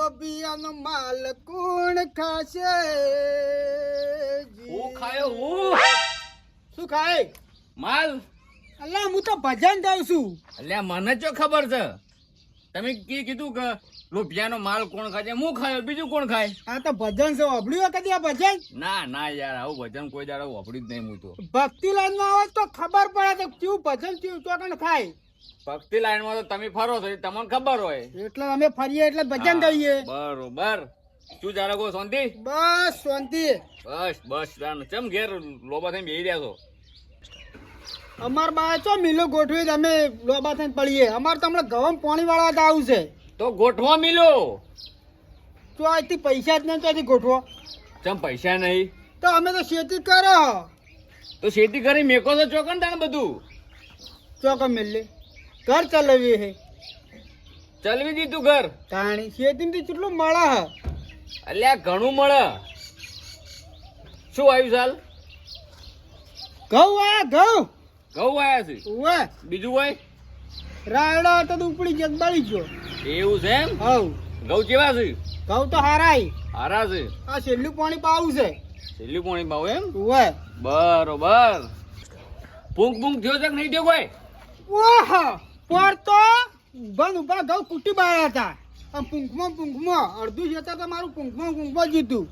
લોબિયાનો માલ કોણ ખાશે? હું ખાયો હું શું ખાય? માલ. અલ્યા હું તો ભજન ગાઉં છું. અલ્યા મને જો ખબર છે તમે કીધું કે રૂપિયાનો માલ કોણ ખાય? હું ખાયો, બીજું કોણ ખાય? આ તો ભજન છે. વાપર્યું કદી આ ભજન? ના ના યાર, આવું ભજન કોઈ દાડો વાપર્યું જ નહીં. હું તો ભક્તિ લાઈન માં આવે તો ખબર પડે કે કેવું ભજન કેવું ચોકન ખાય. ભક્તિ લાઈન માં તો તમે ફરો છો, તમને ખબર હોય એટલે અમે ફરીએ એટલે ભજન ગાઈએ. બરોબર. શું ચાલે? કોઈ શાંતિ? બસ શાંતિ. બસ બસ. ચમ ઘેર લોબા થઈને બેસી રહ્યા છો? અમાર બા ચો મિલો ગોઠવી અમે લોબા થઈને પડીએ. અમાર તો હમણાં ગવમ પાણી વાળા તો આવું છે. તો ગોઠવા મિલો. તો આજથી પૈસા જ નહીં, ત્યાંથી ગોઠવો. ચમ પૈસા નહીં? તો અમે તો ખેતી કરો. તો ખેતી કરી મેકો તો ચોકન તાણ બધું ચોકન મિલે ઘર ચલાવીએ હે. ચલવી દીધું ઘર. તાણી ખેતી કેટલું મળે હ? અલ્યા ઘણું મળે. શું આવ્યું સાલ? ઘઉં આયા ઘઉં. ઘઉં આયા છે. ઉવે બીજું હોય? રાયડો હતો તો ઉપડી ગયો બળી ગયો. એવું છે એમ? હવ ઘઉં કેવા છે? ઘઉં તો હારાય. હારા છે. આ છેલ્લું પાણી પાવું છે. છેલ્લું પાણી ભાવ એમ? ઉવે બરોબર. પૂંક પૂંક થયો છે કે નહીં થયો કોઈ? ઓહ પર તો ઉભા ઉભા ઘઉં કુટી બાળ્યા હતા. આમ પૂંખમાં અડધું જતા તો મારું પૂંખમાં જીતું.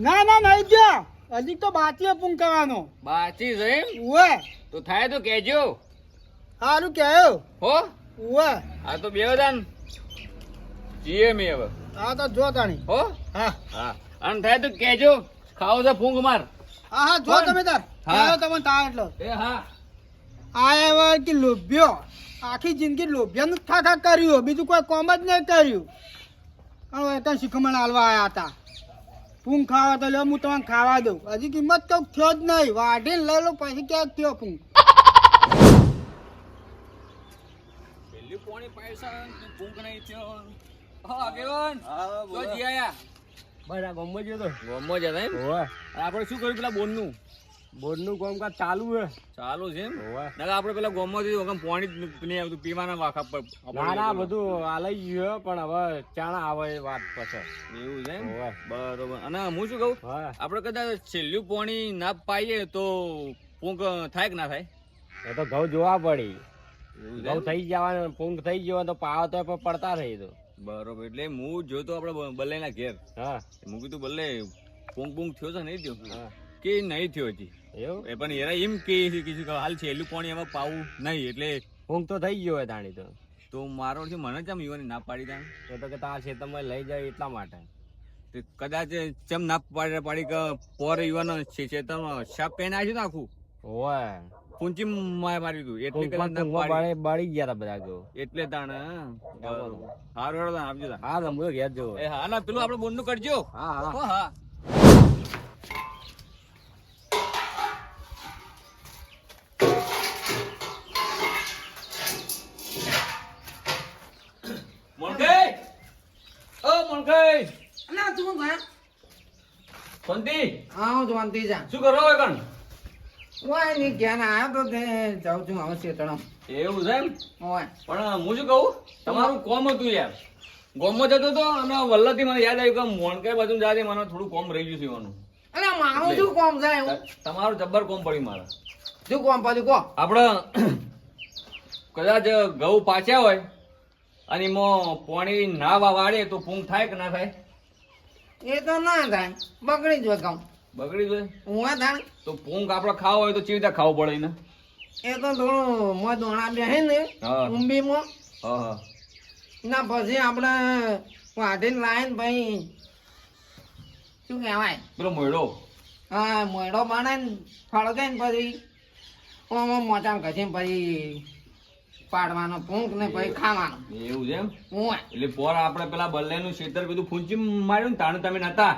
ના ના નહીં ગયો હજી તો બાકી પૂંખ કરવાનો બાચી છે એમ? ઉવે તો થાય તો કહેજો. સારું કહેવું. હો ઉવે આ તો બે દાન જીએ મે હવે. હા તો જો તાણી. હો હા હા. અને થાય તો કહેજો. ખાવ છે ફૂંક માર. હા હા જો તમે તાર. હા તમને તા એટલો એ હા. આ કે લોભ્યો આખી જિંદગી લોભ્યાનું જ ઠાઠા કર્યું, બીજું કોઈ કોમ જ નહીં કર્યું. અને શીખમણ હાલવા આવ્યા હતા. પૂંખ ખાવા તો લ્યો હું તમને ખાવા દઉં. હજી કિંમત તો થયો જ નહીં. વાઢીને લઈ લો પછી ક્યાંક થયો પૂંખ. પેલી પોણી પૈસા ફૂંક નહીં થયો. હા આગેવાન. તો જી આયા. બરા ગમો જો તો ગોમો જતા એમ? ઓવા આપણે શું કર્યું પેલા બોનનું? બોર્ડનું કામકાજ ચાલુ હે. ચાલુ છે એમ? ઓવા નકર આપણે પેલા ગોમમાંથી વગર પાણી જ નહીં આવતું પીવાના વાખા પર. ના ના બધું આલાઈ ગયું પણ હવે ચાણા આવે એ વાત પછી. એવું છે એમ? ઓવા બરોબર. અને હું શું કહું, હા આપણે કદાચ છેલ્લું પાણી ના પાઈએ તો પૂંક થાય કે ના થાય? એ તો ઘઉં જોવા પડી. એવું છે ઘઉં એમ? થઈ જવાનું પૂંક થઈ ગયો તો પાવ તો પણ પડતા રહી તો. બરોબર. એટલે હું જોતો આપણે બલ્લેના ઘેર. હા હું કીધું બલ્લે પૂંક પૂંક થયો છે નહીં થયો? હા કે નહીં થયો હજી. એવું એ પણ એરા એમ કે હાલ છેલ્લું પાણી એમાં પાવું નહીં એટલે પૂંક તો થઈ ગયો હોય તાણી તો મારો છે મને ચમ યુવાની ના પાડી તા. એ તો કે તારા ખેતરમાં લઈ જાય એટલા માટે. તે કદાચ ચમ ના પાડી કે પોર યુવાનો ખેતરમાં સાપ પહેને આવ્યું ને આખું ઓય પૂંચી માર્યું હતું એટલે કદાચ ના પૂંકમાં પાડી. બળી ગયા તા બધા ઘઉં. એટલે તાણ હારું હેડો તાણ આપજો તાણ. હા તમે ઘેર જો. એ હા ના પેલું આપણે બોનનું કરજો. હા હા હો હા. મોણકાઈ! ઓ મોણકાઈ! ના તું ગયા શાંતિ? હા હું શાંતિ જા. શું કરો હવે કણ? ઓય ની ક્યાં આવ્યો તો તે જાઉં છું હવે શેતણમ. એવું છે એમ? ઓય પણ હું શું કહું, તમારું કોમ હતું યાર. ગોમમાં જતો હતો અને વલ્લભથી મને યાદ આવ્યું કે મોણકાઈ બાજુ જાતે મને થોડું કોમ રહી ગયું છે એવાનું. અરે મારું શું કોમ છે એવું? તમારું જબ્બર કોમ પડ્યું મારે. શું કોમ પડ્યું કો? આપણે કદાચ ઘઉં પાછા હોય અને એમાં પાણી ના વાળે તો પૂંખ થાય કે ના થાય? એ તો ના થાય, બગડી જ કામ. બગડી જાય હું થાય તો પૂંખ આપણે ખાવો હોય તો ચી રીતે ખાવું પડે ને? એ તો થોડું મોં દોણા બેસે ને હા. ઊંબીમાં હા હા. ના પછી આપણે વાઢીને લાવીને પછી શું કહેવાય પેલો મોયડો. હા મોયડો બનાવીને ફળગે ને પછી ઓમાં મોચામાં ઘસીને પછી પાડવાનો ભૂંક ને પછી ખાવાનો. એવું છે એમ? હું એટલે પોર આપણે પેલા બલ્લેનું ખેતર બધું ફૂંચી માર્યું ને તાણે તમે નતા,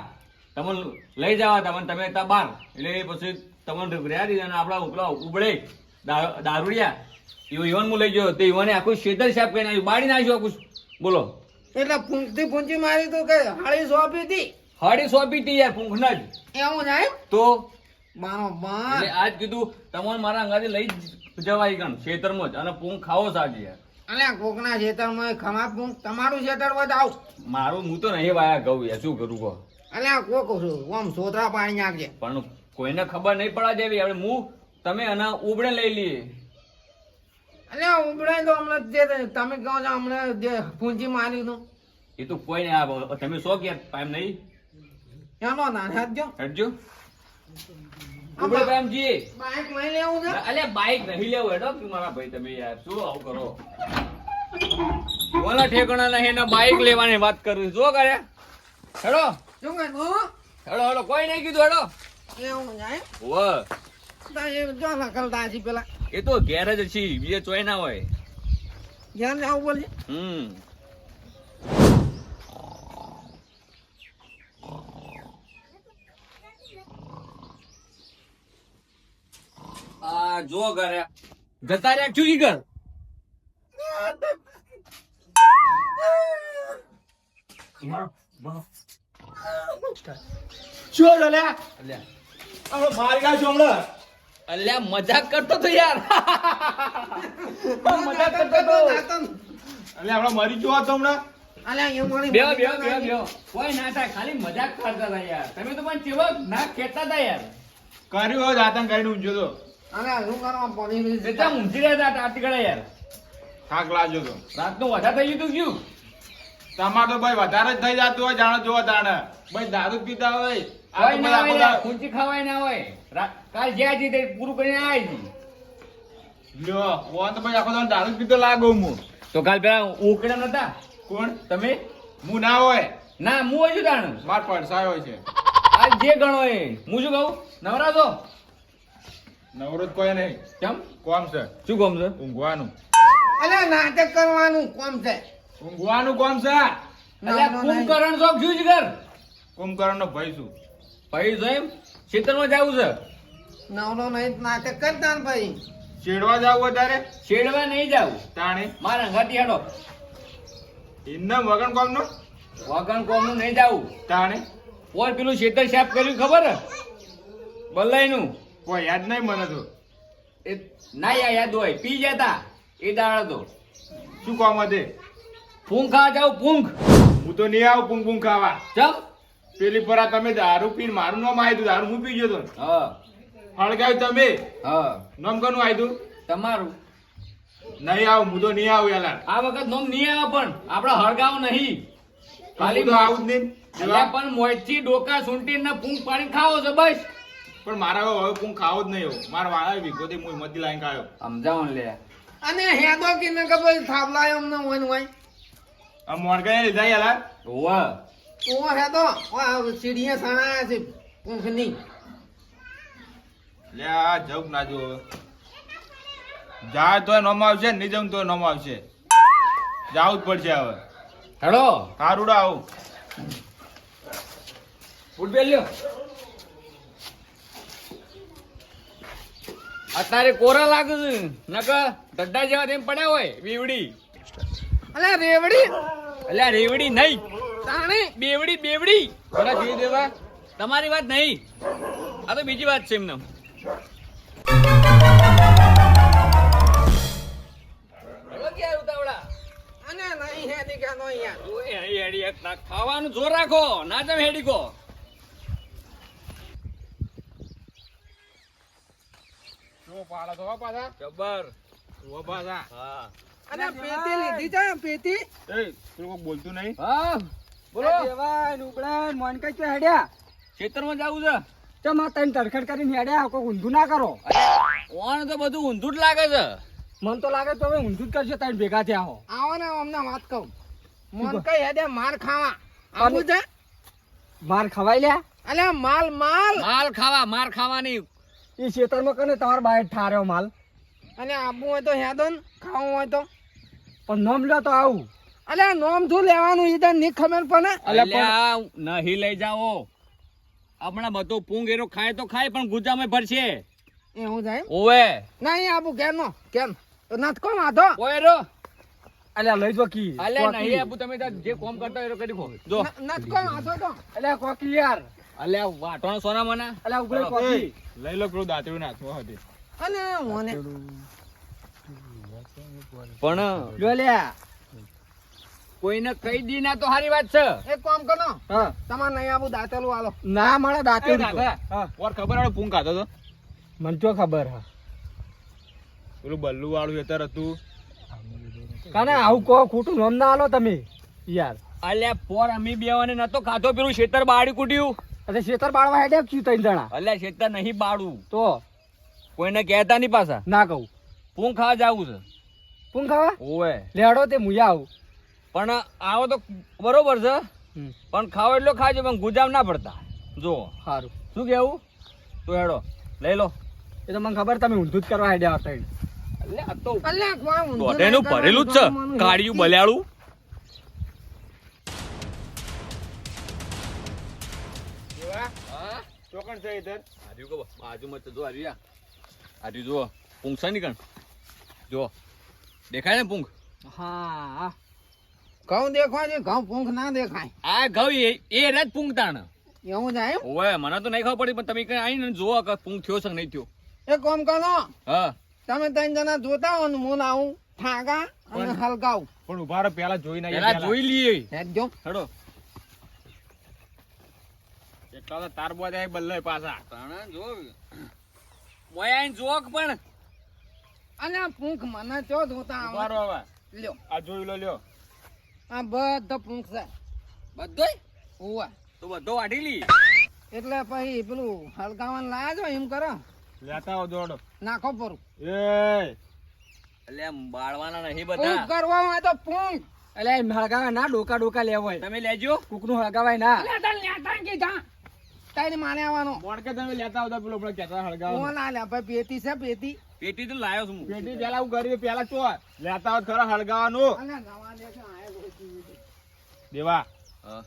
તમને લઈ જવા હતા તમે હતા બાર એટલે પછી તમને રહ્યા દીધા અને આપણા ઉપલા ઉબળે દારૂડિયા ઈવન હું લઈ ગયો તો ઈવને આખું ખેતર સાફ કરીને આવ્યું, બાળી નાખ્યું આખું. બોલો. એટલે ફૂંકથી ફૂંચી મારી તો કે હાળી સોંપી હતી. હાડી સોંપી હતી યાર ફૂંખના જ. એવું જાય તો બરોબર. એટલે આજ કીધું તમારે મારા અંગાથી લઈ જવાય ગણ ખેતરમાં જ અને પૂંખ ખાવો સાજી યાર. અલ્યા કોકના ખેતરમાં ખમા પૂંખ તમારું ખેતર બતાવ. મારું હું તો નહીં વાયા ઘઉં યાર શું કરું કહો અલ્યા કોક આમ સોતરા પાણી નાખજે. પણ કોઈને ખબર નહીં પડવા દેવી હવે હું તમે અને ઉબળે લઈ લઈએ અલ્યા ઉભરાય તો હમણાં જે તમે કહો છો હમણાં જે પૂંજી મારી તું એ તો કોઈ નહીં આ તમે શો કે એમ નહીં એનો ના હટજો. હટજો ઉબળે પ્રેમજી બાઈક લઈ લેવું છે. અલ્યા બાઈક નહીં લેવું હેડો કે મારા ભાઈ તમે યાર શું આવું કરો ઓલા ઠેકાણા નહીં ને બાઈક લેવાની વાત કરું જો કરે હેડો શું કહે હેડો હેડો કોઈ નહીં કીધું હેડો એવું જાય વ તો એ જો નકલતા હજી પેલા એ તો ઘેર જ છે બીજે ચોય ના હોય ધ્યાન જવું બોલજે. આ જો ઘરે જતા રહ્યા છું ઈ ઘર શું લ્યા અલ્યા આપણે મારી ગયા છો હમણાં અલ્યા મજાક કરતો તો યાર મજાક કરતો તો એટલે આપણે મરી ગયો હતો હમણાં અલ્યા એવું બોલી બેહો બેહો બેહો બેહો કોઈ ના થાય ખાલી મજાક કરતા હતા યાર તમે તો પણ ચેવો ના કહેતા હતા યાર કર્યું હોય આતંક કરીને ઊંઝો તો અલ્યા શું કરવા પોલીસ એટલા ઊંઘી રહ્યા હતા આરતી કરે યાર થાક લાગ્યો તો રાતનું વધારે થઈ ગયું ગયું તમારે તો ભાઈ વધારે જ થઈ જતું હોય જાણો જોવો તાણે ભાઈ દારૂ જ પીતા હોય આ કોઈ તો ના ભાઈ હોય આખો ખૂંચી ખવાય ના હોય કાલ જ્યાં જઈ તે પૂરું કરીને આવી જી લ્યો ઓન તો ભાઈ આખો દાડો દારૂ જ પીતો લાગો હું તો કાલ પેલા ઉકળે નતા કોણ તમે હું ના હોય ના હું હજુ તાણ માર પડસાયો હોય છે આ જે ગણો એ હું શું કહું નવરા છો નવરો જ કોઈ નહીં કેમ કોમ છે શું કહું છે ઊંઘવાનું અલ્યા નાટક કરવાનું કોમ છે. ઊંઘવાનું કોમ છે અલ્યા કુંભકરણ શોખ શું જ કર કુંભકરણ નો ભાઈ છું ભાઈ જો એમ ખેતરમાં જાવું છે નવરો નહીં નાટક કરતા ને ભાઈ. ચેડવા જાવ વધારે શેડવા નહીં જાવું તાણે મારા અંગાથી હેડો એમના વગણ કોમ નો વગણ કોમનું નહીં જાવું તાણે ઓર પેલું ખેતર સાફ કર્યું ખબર હે? બલ્લાઈનું કોઈ યાદ નહીં મને તો એ ના યાદ હોય પી જતા એ દાડા તો શું કોમ હતી પૂંખ ખાવા જાવ પૂંખ હું તો નહીં આવું પૂંગ પૂંગ ખાવા ચમ પેલી પરા તમે દારૂ પીને મારું નામ આવ્યું હતું દારૂ હું પી ગયો તો હા હળગાવ્યું તમે હા નામ કોનું આવ્યું તમારું નહીં આવું હું તો નહીં આવું યાર આ વખત નોમ નહીં આવે પણ આપણે હળગાવ નહીં ખાલી તો આવું જ નહીં એટલે પણ મોયથી ડોકા સૂંટી ને પૂંખ પાણી ખાવો છો બસ પણ મારા હવે પૂંગ ખાવો જ નહીં એવું મારા વાળા વિગોથી હું મધી લાઈન ખાયો સમજાવો લે અને હેદો કે ને ખબર થાપલાયો અમને હોય ને હોય આ મોણકા લીધા યાર વાહ ઓ હેદો સીડીએ સણાયા છે ઊંઘની. લે આ જવું ના જો જાય તો નોમ આવશે નહીં જવું તો નોમ આવશે જાવું જ પડશે હવે હેડો હારુડા આવું ફૂટ લ્યો અત્યારે કોરા લાગે છે નકર ડड्डा જેવા તેમ પડ્યા હોય બીવડી અલ્યા રેવડી અલ્યા રેવડી નહીં તાણી બેવડી બેવડી ઓલા જી દેવા તમારી વાત નહીં આ તો બીજી વાત છે એમને હેલો ક્યાં ઉતાવળા અને નહીં હેદી કે નો યાર ઓય હઈ હેડી એક ના ખાવાનું જોર રાખો ના તમે હેડી કો શું પાડો તો પાછા જબર ઓ પાછા હા અને પેટી લીધી છે પેટી એ તું કોઈ બોલતું નહીં હા બોલો દેવાય નુકડા મોનકા ચો હેડ્યા ખેતરમાં જાવું છે ચમ આ તને તડખડ કરીને હેડ્યા કોઈ ઊંધું ના કરો ઓણ તો બધું ઊંધું જ લાગે છે મન તો લાગે તો હવે ઊંધું જ કરશે તને ભેગા થયા હો આવો ને અમને વાત કહું મન કઈ હેડે માર ખાવા આવું છે માર ખવાઈ લ્યા અલ્યા માલ માલ માલ ખાવા માર ખાવાની એ ખેતરમાં કને તમાર બાય ઠાર્યો માલ અને આબુ હોય તો હેદો ને ખાવું હોય તો પણ નોમ લ્યો તો આવું અલ્યા નોમ શું લેવાનું ઈ તને નહીં ખબર પડે અલ્યા નહીં લઈ જાઓ હમણાં બધું પૂંગ એનો ખાય તો ખાય પણ ગુજામાં ભરશે એવું જાય ઓવે નહીં આબુ કેમ નો કેમ તો નથ કોમ આધો ઓય રો અલ્યા લઈ જો કી અલ્યા નહીં આપું તમે તાર જે કોમ કરતા હોય એ કરી ખો જો નથ કોમ આધો તો અલ્યા કોકી યાર અલ્યા વાટવાનો સોના મના અલ્યા ઉગલે કોકી લઈ લો પેલું દાંતરું નાખવું હતી અને મને પણ લ્યો લ્યા કોઈને કહી દી ના તો સારી વાત છે. એક કામ કરો હા તમારે નહીં આવું દાંતેલું આલો ના મળે દાંતે હા ઓર ખબર આવે પૂંગ ખાતો તો મને તો ખબર હા પેલું બલ્લુ વાળું એતર હતું કાને આવું કહો ખોટું નામ ના આલો તમે યાર અલ્યા પોર અમી બેવાને નતો ખાધો પેલું શેતર બાળી કૂટ્યું. અરે શેતર બાળવા હેડ્યા છું ત્રણ જણા અલ્યા શેતર નહીં બાળું, તો કોઈને કહેતા નહીં પાછા. ના કહું પૂંગ ખાવા જાવું છે. પૂંગ ખાવા ઓવે લેડો તે મુયા આવું પણ આવો તો બરોબર છે, હમ, પણ ખાવો એટલો ખાજો પણ ગુજામ ના પડતા. જો સારું શું કેવું તો હેડો લઈ લો. એ તો મને ખબર તમે ઊંધું જ કરવા હેડ્યા હતા અલ્યા આ તો અલ્યા કોઈ ઊંધું દોઢેનું નહીં ભરેલું જ છે, કરવાનું. કાળિયું બલ્યાળું. ચોકણ છે એતર હાર્યું કહો બાજુમાં તો જો હાર્યું હાર્યું જુઓ પૂંગ છે ની કણ જો દેખાય ને પૂંગ. હા ઘઉં દેખાય છે ઘઉં પૂંખ ના દેખાય આ ઘઉં એ રાત પૂંગ તાણ. એવું જાય એમ? ઓવે મને તો નહીં ખબર પડી પણ તમે કઈ આવીને જુઓ કે પૂંગ થયો છે કે નહીં થયો. એક કામ કરો હા તમે ત્રણ જણા જોતા હો ને હું આવું ઠાગા અને હલકાવું પણ ઉભા રહો પેલા જોઈ ના પેલા જોઈ લઈએ. હેડજો હેડો એટલા તો તાર બોજ આય બલ્લે પાછા તાણા જો મોય આઈને જોક પણ અલ્યા પૂંખ મને ચો જોતા ઉભા રહો આવે હવે લ્યો આ જોઈ લો લ્યો આ બધા પૂંખ છે બધોય ઓવા તો બધો વાઢી લી. એટલે પછી પેલું હલકાવાનું લાયા છો એમ કરો લેતા આવો દોડો નાખો પરું એ એટલે આમ બાળવાના નહીં પૂંખ બધા. કરવા હોય તો પૂંખ એટલે એમ હળગાવા ના ડોકા ડોકા લેવાય તમે લેજો. કૂકનું હળગાવાય ના અલ્યા તને નેતા કીધા તારી માને આવવાનો મોણ કે તમે લેતા આવતા પેલો પેલો કેતા હળગાવ કોણ આલ્યા ભાઈ પેટી છે પેટી પેટી તો લાયો છું હું. પેટી પેલા હું કરી પેલા ચો લેતા આવો ખરા હળગાવાનું અલ્યા નવા દેશે આયા લોકો. દેવા હા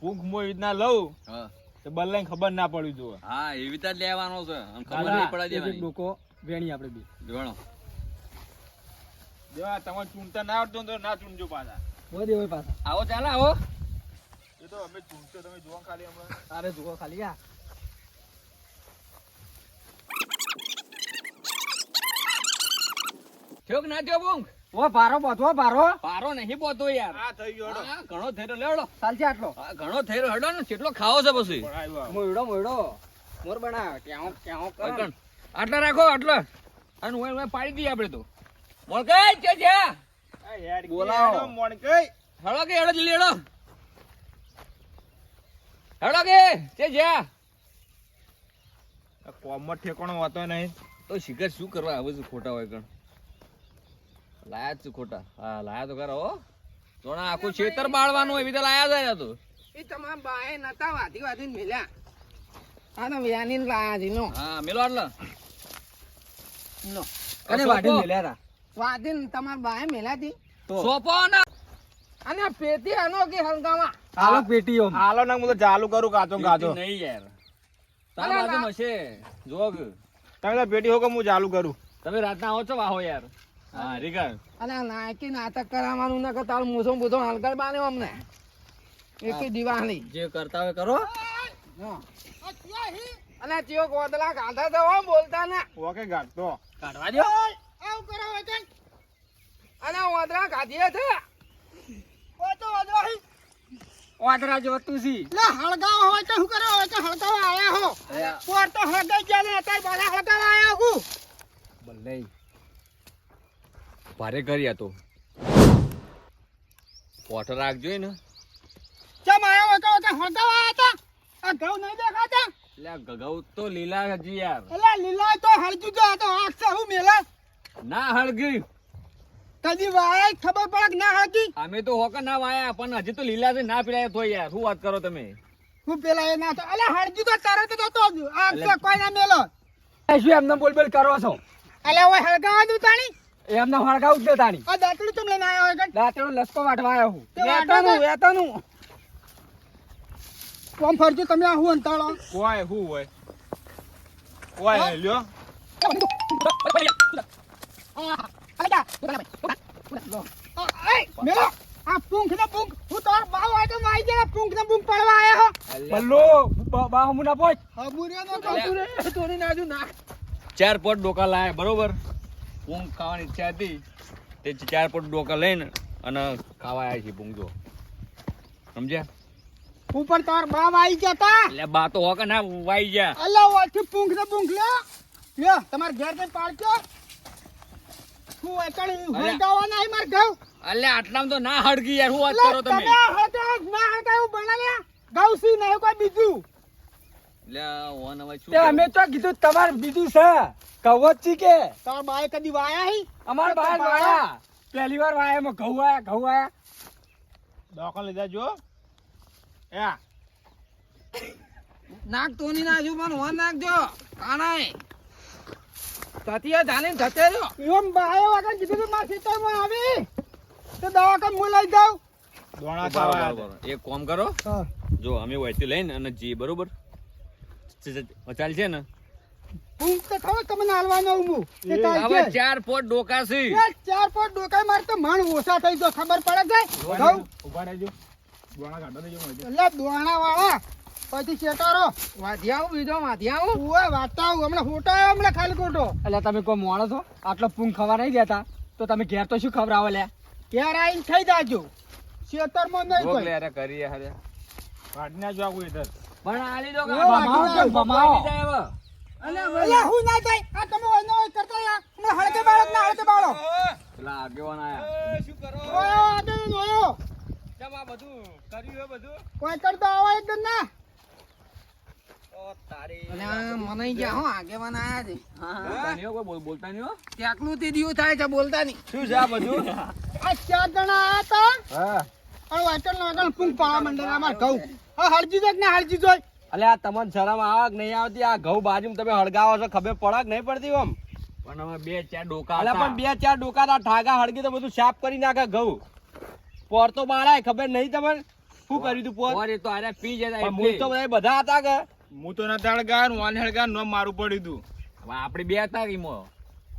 પૂંખ મો રીતના લઉં હા તો બલ્લે ખબર ના પડી જોવે હા એવી રીતે જ લેવાનો છે અને ખબર દાદા, નહીં પડવા એક એક દેવાની. ડોકો વેણી આપણે બી જોણો દેવા તમારે ચૂંટતા ના આવડતું તો ના ચૂંટજો પાછા વધે હોય પાછા આવો ચાલો આવો. એ તો અમે ચૂંટતો તમે જોવા ખાલી હમણાં અરે જુઓ ખાલી આ થયો કે ના થયો પૂંગ? ઓ પારો બોધવો પારો પારો નહીં પોતો યાર. આ થઈ ગયો હેડો. હા, ઘણો થયેલો લેવડો. ચાલશે આટલો હા, ઘણો થયેલો હેડો ને કેટલો ખાવો છે પછી. પણ આવ્યો આવો. મોયડો મોયડો મોર બના ક્યાં ક્યાં કરો અકણ. આટલા રાખો આટલા અને હું પાડી દઈએ આપણે તો. મોણકાઈ છે જ્યાં આ હેડ કે બોલાવો. હેડો મોણ કઈ હેડો કે હેડો જલ્દી હેડો હેડો કે છે જ્યાં આ કોમમાં ઠેકાણો હોતો નહીં તો શિખર શું કરવા આવે છે ખોટા હોય કણ લાયા જ છે ખોટા. હા લાયા તો ખરા હો જોણા આખું ખેતર બાળવાનું એવી રીતે લાયા છે તો. એ તમારા બાએ નતા વાધી વાધીને મેલ્યા આ તો વ્યાની લાયા છે નો હા મેલો આટલા નો કને વાઢી મેલ્યા તા વાધીને તમારા બાએ મેલ્યા હતી તો સોપો ના અને આ પેટી આનો કે હલકામાં હાલો પેટીઓ હાલો ને હું તો ચાલુ કરું કાચો કાચો નહીં યાર તારા બાજુમાં છે જોગ. તમે તો પેટી હો કે હું ચાલુ કરું તમે રાતના આવો છો વાહો યાર. હા રીકા અને આ નાયકી નાટક કરાવવાનું ના કે તારું મૂછો બૂછો હલકર બાન્યો અમને એક દિવાળી જે કરતા હોય કરો હા. અને આ ચિયો ગોદલા ગાંધા તો હો બોલતા ના ઓકે ગાંઠતો કાઢવા દો આવું કરો વચન અને ઓદરા ગાધીએ છે ઓ તો ઓદરા હી વાદરા જોતું સી લે હળગાવ હોય તો શું કરો હોય તો હળગાવા આયા હો પોર તો હળગાઈ ગયા ને અત્યારે બધા હળગાવા આયા હું ભલે ભારે કરી તો પોટર રાખજો ને. ચમ આયા હોય તો હળગાવા આયા તા આ ઘઉં નહીં દેખાતા એટલે આ ગગઉ તો લીલા હજી યાર એટલે લીલા તો હળજુ જો આ તો આંખ છે હું મેલા ના હળગી. કદી વાય ખબર પડે કે ના હળગી અમે તો હોકા ના વાયા પણ હજી તો લીલા છે ના પીડાય તો યાર શું વાત કરો તમે. હું પેલા એ ના તો અલે હળજુ તો તરત જ હતો આંખ છે કોઈ ના મેલો શું એમને બોલ બોલ કરો છો અલે ઓય હળગાવા દઉં તાણી એમને હળગાવું જ દે તાણી આ દાંતડું તમે લઈને આયા હોય ગણ દાંતેડો લસકો વાટવા આવ્યો હું તે વાટો વેતાનું કોમ ફરજો તમે આ હું અંતાળો કોઈ હું હોય કોઈ લ્યો મેલો આ પૂંખ ને પૂંખ હું તો બાવ આટો માઈ ગયા પૂંખ ને પૂંખ પડવા આયા હો બલ્લો બાહુ ના પોચ હબુરિયો નો અલ્યા. કસુરે થોડી નાજુ ના 4 પોટ ડોકા લાયા બરોબર પૂંગ ખાવાની ઈચ્છા હતી તે 4 પોટ ડોકા લઈને અને ખાવા આવ્યા છીએ પૂંગ જો સમજ્યા ઉપર તાર બાપ આવી ગયા તા એટલે બા તો હોકે ના વાઈ ગયા અલ્લા ઓથી પૂંખ ને પૂંખ લ્યો તમાર ઘેર કઈ પાડજો હું એકડી હળગાવા નહીં માર ઘઉં એટલે આટલામાં તો ના હળગી યાર શું વાત કરો તમે હળગાવ ના હળગાવ બનાવ્યા ઘઉં સી નહીં કોઈ બીજું એટલે ઓન હવે શું તે અમે તો કીધું તમારે બીજું છે કવચ છી કે તાર બાએ કદી વાયા હી અમાર બહાર વાયા પહેલી વાર વાયામાં ઘઉં આયા દોકા લીધા જો યા નાક તોની નાખજો પણ હોન નાખજો કાણાય તતિયા જાને જતે રહ્યો એમ બાએ વાગા કીધું કે માર ખેતરમાં આવી તો દવાખાને હું લઈ જાઉં દોણા બરોબર, ખાવા બરોબર. એક કામ કરો જો અમે વહીથી લઈને અને જી બરોબર ચાલ છે ને પૂંખ તો ખબર તમને હાલવાનો હું તે હવે તાર 4 પોટ ડોકા છે 4 પોટ ડોકાઈ માર તો મણ ઓછા થઈ ગયો ખબર પડે છે ઘઉં ઉભા રહેજો દોણા કાઢો દેજો મને એટલે દોણા વાળા પછી શેટારો વાધી આવું બીજો વાધી આવું ઓય વાતા હમણાં ફોટો આવ્યો હમણાં ખાલી ખોટો એટલે તમે કોઈ મોણો છો આટલો પૂંગ ખવા નહીં દેતા તો તમે ઘેર તો શું ખવડાવો લે ક્યારે આવીને ખાઈ જાજો ખેતરમાં નહીં રોક કોઈ લે અરે કરીએ હારે કાઢી નાખજો આખું ઇધર પણ આલી દો ભમાવો. અલ્યા હું ના થાય આ તમે ઓયનો ઓય કરતા યા હમણાં હળકે બાળક ના હળકે બાળો પેલા આગેવાન આયા શું કરો ઓય આદે ઓયો કેમ આ બધું કર્યું હે બધું કોઈ કરતો આવો એકદમ ના ઓ તારી અને આ મનાઈ ગયા હો આગેવાન આયા છે બોલતા નહીં હો, કોઈ બોલતા નહીં હો. ત્યાંકનું તે દિયું થાય છે બોલતા નહીં શું છે આ બધું આ 4 જણા આયા તા હા અને વાટલ ના વાટલ પૂંખ પાવા મંડળ અમાર ઘઉં હા હળજી જોઈ ના હળજી જોઈ એટલે આ તમને શરમ આવે કે નહીં આવતી આ ઘઉં બાજુ તમે હળગાવો છો ખબર પડે કે નહીં પડતી આમ પણ હવે 2-4 ડોકા એટલે હતા. પણ 2-4 ડોકા ના ઠાગા હળગી તો બધું સાફ કરી નાખે ઘઉં પોર તો બાળાય ખબર નહીં તમને શું કર્યું તું પોર ઓર એ તો આરે પી જતા પણ મૂળ તો એટલે. બધા હતા કે હું તો નથી હળગાવાનું વાન હળગાવાનું નામ મારું પડ્યું તું હવે આપણે બે હતા કે ઈમો.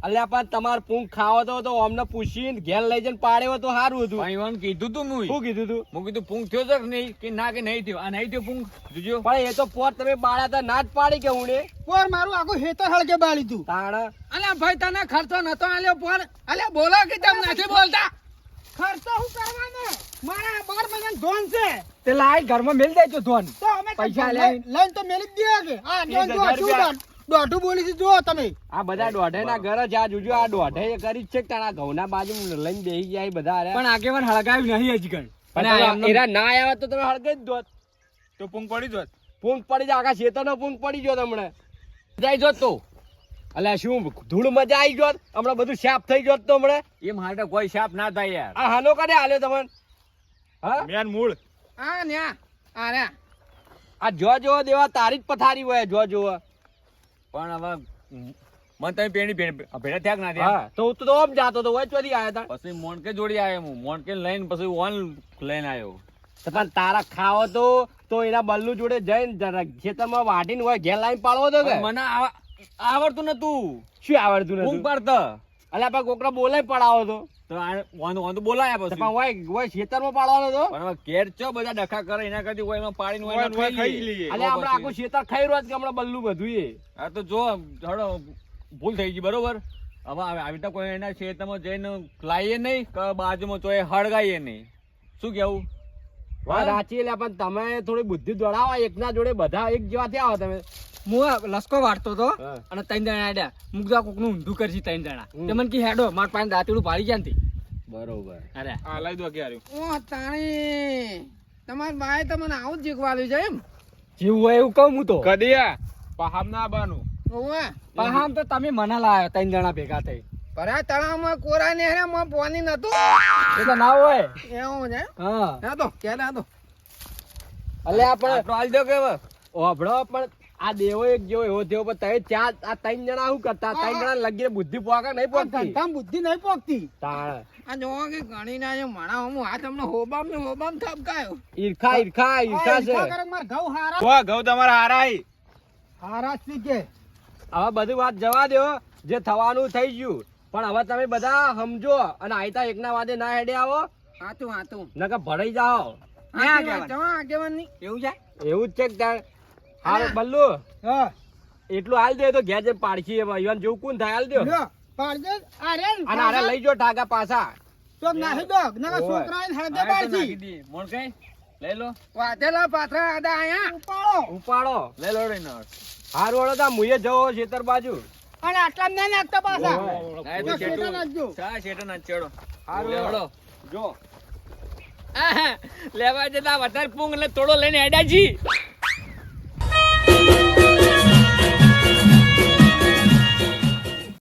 અલ્યા પણ તમાર પૂંખ ખાવો તો અમને પૂછીને ઘેર લઈ જઈને પાડ્યો તો સારું હતું પણ ઈવન કીધું તું મું. શું કીધું તું મું કીધું પૂંખ થયો છે કે નહીં કે ના કે નહીં થયો આ નહીં થયો પૂંખ જોજો પણ એ તો પોર તમે બાળ્યા હતા ના જ પાડી કે હું પોર મારું આખું હેતર હળકે બાળી તું તાણ અલ્યા ભાઈ તને ખર્ચો નતો આલ્યો પણ અલ્યા બોલો કે તેમ નથી બોલતા ખર્ચો હું કરવાનો મારા 12 મહિનાનો ધોન છે તે લાઈ ઘરમાં મેલ દેજો ધોન તો અમે પૈસા લઈને તો મેલી જ દઈએ કે આ જો 1000 જો શું રૂપિયા. દોઢું બોલી છે જો તમે આ બધા દોઢે ના ઘર જ આ જોજો આ દોઢે એ કરી જ છે કે તાણા ઘઉંના બાજુ લઈને બેસી જાય બધા પણ આગેવાન હળગાવ્યું નહીં હજી કણ પણ એરા ના આવ્યા તો તમે હળગાઈ જ દોત તો પૂંગ પડી જોત પૂંગ પડી જાય આખા ખેતરનો પૂંગ પડી ગયો તમને જાય જોત તો અલ્યા શું ધૂળ મજા આવી જોત હમણાં બધું સાફ થઈ જોત તો હમણાં એમ હાટે કોઈ સાપ ના થાય યાર આ હાનો કને હાલ્યો તમને હા મેન મૂળ આ ન્યા આ રે આ જો જો દેવા તારી જ પથારી હોય જો જો પણ હવે મને તમે પેણી ભેડા થયા કે ના થયા હા તો હું તો આમ જાતો તો હોય ચોથી આયા તા પછી મોણકે જોડી આવ્યો હું મોણકે લઈને પછી ઓન લઈને આવ્યો તો પણ તારા ખાવો તો એના બલ્લુ જોડે જઈને જરા ખેતરમાં વાટીને હોય ઘેર લાઈન પાડવો તો કે પણ મને આવડતું નતું શું આવડતું ઊંઘ નથી પાડતા અલ્યા પણ કોકરા બોલાય પડાવો તો તો વાંધો બોલાયા તો પછી પણ હોય ખેતરમાં પાડવાનો તો પણ હવે કેર ચો બધા ડખા કરે એના કરતી હોય એમાં પાડીને હોય એમાં ખાઈ ખાઈ લઈએ. લઈએ. અલ્યા તો આપણે આખું પછી. ખેતર ખાઈ રહ્યો છે કે હમણાં બલ્લુ બધું એ આ તો જો હળો ભૂલ થઈ ગઈ બરોબર હવે આવી રીતે કોઈ એના ખેતરમાં જઈને લાવીએ નહીં કે બાજુમાં તો એ હળગાઈએ નહીં શું કેવું વાત સાચી એટલે પણ તમે થોડી બુદ્ધિ દોડાવો એકના જોડે બધા એક જેવા થયા હો તમે હું લસકો વાળતો હતો હા. અને 3 જણા આડ્યા મુકદા કોક નું ઊંધું કરશે 3 જણા હમ. તે મને કી હેડો માર પાસે દાંતેડું પાડી ગયા નથી બરોબર અરે આ લઈ દો ક્યારે ઓ તાણી તમારી બાએ તમને આવું જ શીખવાડ્યું છે એમ જેવું હોય એવું કહું હું તો કદિયા પહામ ના બાનું ઓવે પણ આમ તો તમે મને લાવ્યો 3 જણા ભેગા થઈ ભરા તળાવમાં કોરા ને હેરામાં પાણી નતું એ તો ના હોય એવું છે હા ના તો કે ના તો અલ્યા આપણે આટલો હાલ દો કે હવે? ઓભળો પણ આ દેવો એક જેવો એવો થયો પણ તમે ચાર આ 3 જણા શું કરતા 3 જણા લગીને બુદ્ધિ પોકે નહીં પોકતી ધંધામાં બુદ્ધિ નહીં પોકતી તાણ આ જોવો કે ઘણી ના જે માણા હું આ તમને હોબામ ને હોબામ થપકાયો ઈર્ખા ઈર્ખા ઈર્ખા છે ઈચ્છા કરે કે મારા ઘઉં હારા ઓ ઘઉં તમારા હારાઈ હારા જ છે કે હવે બધી વાત જવા દો જે થવાનું થઈ ગયું પણ હવે તમે બધા સમજો અને આયતા એકના વાદે ના હેડે આવો હાતું હાતું નકર ભરાઈ જાઓ આગેવાન ની એવું છે એવું જ છે કે તાર હાલ બલ્લુ હા એટલું હાલ દે તો ઘેર જઈને પાડશી હવે ઈવન જેવું કોણ થાય હાલ દો લ્યો પાડજે અરે અને આને લઈ જો ટાગા પાછા તો નાહી દો નકા ઓય. છોકરા ને હળગે હા, એ તો બારથી નાખી દઈએ. મોણ કઈ લઈ લો વાધેલા પાથરા આદા આયા ઉપાડો ઉપાડો લઈ લો રહીને. હારું વળો તા મુએ જવો ખેતર બાજુ અને આટલા ના નાખતા પાછા ઓય. ના, એ તો તો શેઠું. શેઠા નાખજો. શા શેઠા ના ચડો. હારું લેવડો. વળો જો લેવા જતા વધારે પૂંગ એટલે થોડો લઈને હેડાજી